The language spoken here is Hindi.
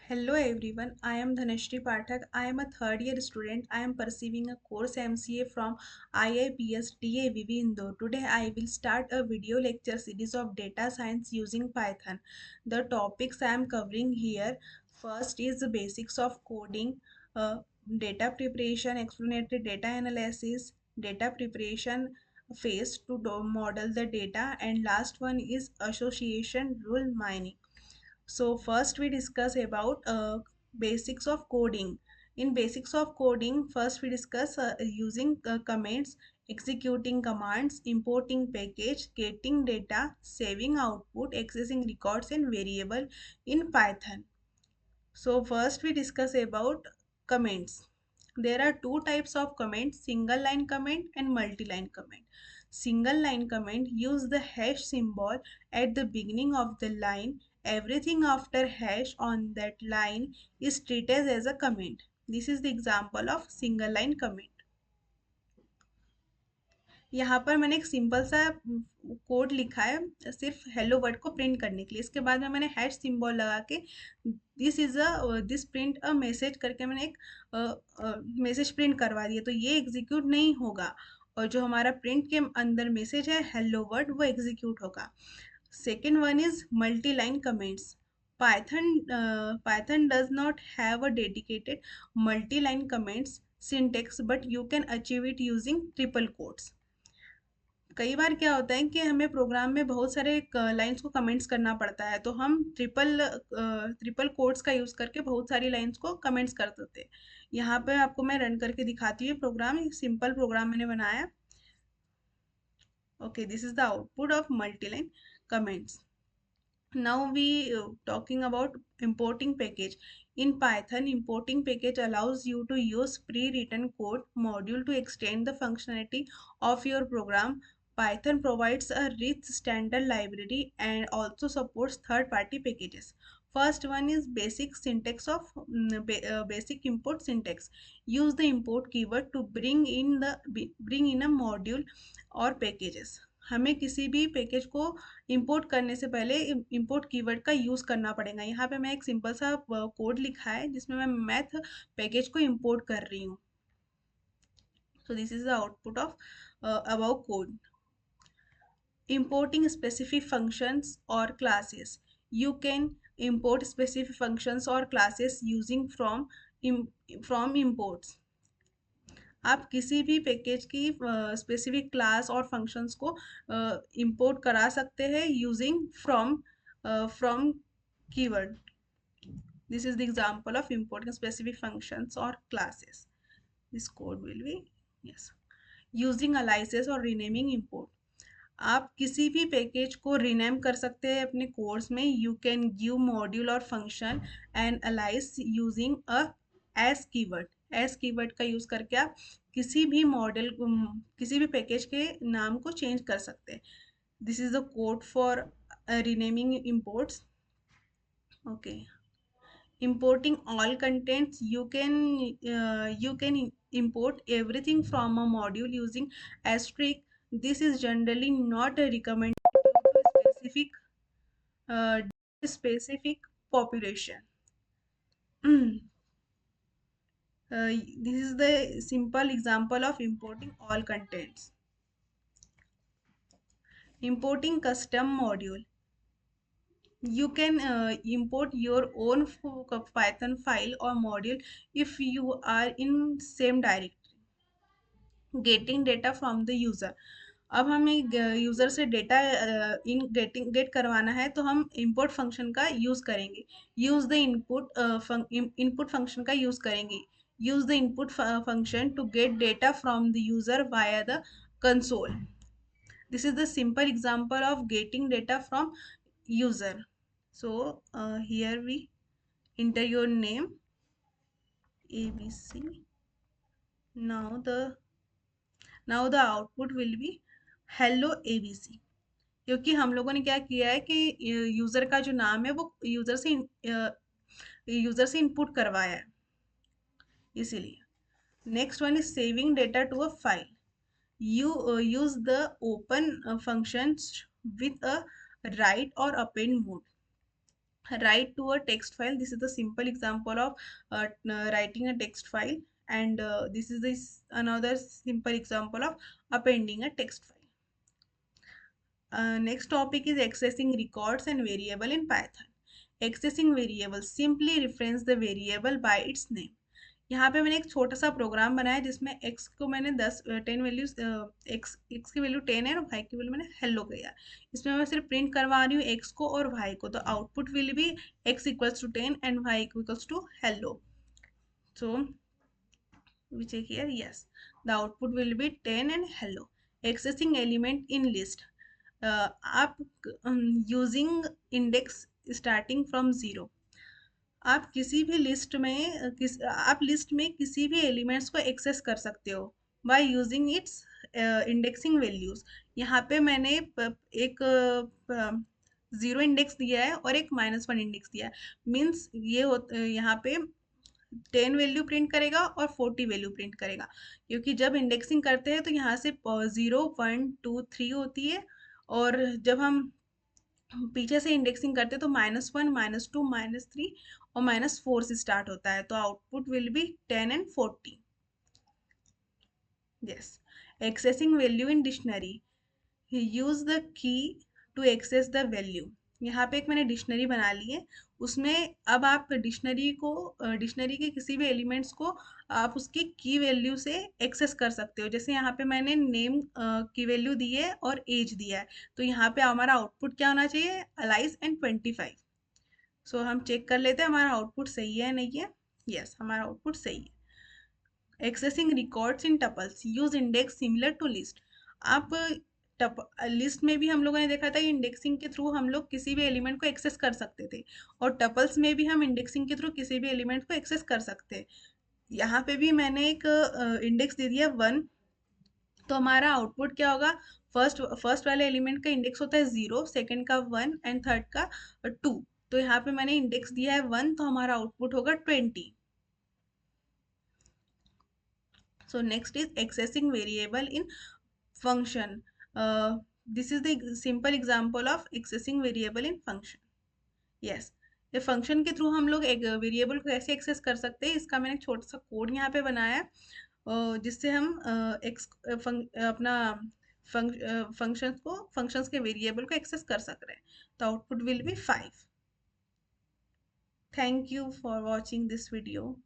Hello everyone, I am Dhanashri Pathak. I am a third year student. I am pursuing a course MCA from IIPS DAVV Indore. Today I will start a video lecture series of data science using Python. The topics I am covering here first is the basics of coding, data preparation, explanatory data analysis, data preparation phase to model the data, and last one is association rule mining. So first we discuss about basics of coding. In basics of coding, first we discuss using commands, executing commands, importing package, getting data, saving output, accessing records and variable in Python. So first we discuss about comments. There are two types of comments, single line comment and multi-line comment. Single line comment use the hash symbol at the beginning of the line. Everything after hash on that line is treated as a comment. This is the example of single line comment. यहाँ पर मैंने एक सिंपल सा कोड लिखा है सिर्फ हेलो वर्ड को प्रिंट करने के लिए। इसके बाद में मैंने हैश सिंबल लगा के दिस प्रिंट अ मैसेज करके मैंने एक मैसेज प्रिंट करवा दिया, तो ये एग्जीक्यूट नहीं होगा और जो हमारा प्रिंट के अंदर मैसेज है हेलो वर्ड वो एग्जीक्यूट होगा। Second one is multi line comments. Python does not have a dedicated multi-line comments syntax, but you can achieve it using triple quotes. कई बार क्या होता है कि हमें प्रोग्राम में बहुत सारे लाइंस को कमेंट्स करना पड़ता है, तो हम ट्रिपल कोट्स का यूज़ करके बहुत सारी लाइंस को कमेंट्स कर देते हैं। यहाँ पे आपको मैं रन करके दिखाती हूँ प्रोग्राम। एक सिंपल प्रोग्राम मैंने बनाया। Okay, this is the output of multi line comments. Now we talking about importing package. In Python, importing package allows you to use pre-written code module to extend the functionality of your program. Python provides a rich standard library and also supports third-party packages. First one is basic syntax of basic import syntax. Use the import keyword to bring in a module or packages. हमें किसी भी पैकेज को इंपोर्ट करने से पहले इंपोर्ट कीवर्ड का यूज़ करना पड़ेगा। यहाँ पे मैं एक सिंपल सा कोड लिखा है जिसमें मैं मैथ पैकेज को इंपोर्ट कर रही हूँ। So this is the output of about code. Importing specific functions or classes. You can import specific functions or classes using from imports. आप किसी भी पैकेज की स्पेसिफिक क्लास और फंक्शंस को इंपोर्ट करा सकते हैं using from keyword. This is the example of importing specific functions और classes. This code will be yes. Using aliases और रीनेमिंग इंपोर्ट. आप किसी भी पैकेज को रीनेम कर सकते हैं अपने कोर्स में. यू कैन गिव मॉड्यूल और function and Alice using a S keyword. S keyword का यूज़ करके आप किसी भी मॉडल किसी भी पैकेज के नाम को चेंज कर सकते हैं. This is the code for renaming imports. Okay. Importing all contents, you can import everything from a module using asterisk. This is generally not recommended to uh, specific population. This is the simple example of importing all contents. Importing custom module. You can import your own Python file or module if you are in same directory. Getting data from the user. अब हमें यूज़र से डेटा गेट करवाना है तो हम इंपोर्ट फंक्शन का यूज़ करेंगे. यूज़ द इनपुट फंक्शन का यूज़ करेंगे. Use the input function to get data from the user via the console. This is the simple example of getting data from user. So here we enter your name ABC. Now the output will be hello ABC. क्योंकि हम लोगों ने क्या किया है कि यूज़र का जो नाम है वो यूज़र से इनपुट करवाया है, इसीलिए. Next one is saving data to a file. You use the open functions with a write or append mode. write to a text file. This is the simple example of writing a text file, and this is another simple example of appending a text file. Next topic is accessing records and variable in Python. Accessing variable simply reference the variable by its name. यहाँ पे मैंने एक छोटा सा प्रोग्राम बनाया जिसमें x को मैंने 10 वैल्यूज x की वैल्यू 10 है और y की वैल्यू मैंने हेलो किया। इसमें मैं सिर्फ प्रिंट करवा रही हूँ x को और y को, तो output will be x equals to 10 and y equals to hello. So we check here, yes, the output will be 10 and hello. Accessing element in list, आप using index starting from 0, आप किसी भी लिस्ट में आप लिस्ट में किसी भी एलिमेंट्स को एक्सेस कर सकते हो by using its indexing values. यहाँ पे मैंने एक जीरो इंडेक्स दिया है और एक -1 इंडेक्स दिया है। मीन्स ये यहाँ पे 10 वैल्यू प्रिंट करेगा और 40 वैल्यू प्रिंट करेगा, क्योंकि जब इंडेक्सिंग करते हैं तो यहाँ से 0 1 2 3 होती है, और जब हम पीछे से इंडेक्सिंग करते हैं तो -1 -2 -3 और -4 से स्टार्ट होता है, तो output will be 10 and 40। Yes, accessing value in dictionary, use the key to access the value. यहाँ पे एक मैंने डिक्शनरी बना ली है, उसमें अब आप डिक्शनरी के किसी भी एलिमेंट्स को आप उसकी की वैल्यू से एक्सेस कर सकते हो। जैसे यहाँ पे मैंने नेम की वैल्यू दी है और एज दिया है, तो यहाँ पे हमारा आउटपुट क्या होना चाहिए, अलाइज एंड 25। सो हम चेक कर लेते हैं हमारा आउटपुट सही है नहीं है। यस, हमारा आउटपुट सही है। Accessing records in tuples, use index similar to list. आप लिस्ट में भी हम लोगों ने देखा था कि इंडेक्सिंग के थ्रू हम लोग किसी भी एलिमेंट को एक्सेस कर सकते थे, और टपल्स में भी हम इंडेक्सिंग के थ्रू किसी भी एलिमेंट को एक्सेस कर सकते हैं। यहाँ पे भी मैंने एक इंडेक्स दे दिया 1, तो हमारा आउटपुट क्या होगा, फर्स्ट फर्स्ट वाले एलिमेंट का इंडेक्स होता है 0, सेकंड का 1 एंड थर्ड का 2। तो यहाँ पे मैंने इंडेक्स दिया है 1, तो हमारा आउटपुट होगा 20। So next is accessing variable in function. This is the simple example of accessing variable in function. Yes, ये फंक्शन के थ्रू हम लोग एक वेरिएबल को कैसे एक्सेस कर सकते हैं, इसका मैंने एक छोटा सा कोड यहाँ पे बनाया है, जिससे हम अपना फंक्शंस के वेरिएबल को एक्सेस कर सक रहे हैं। तो output will B 5। Thank you for watching this video.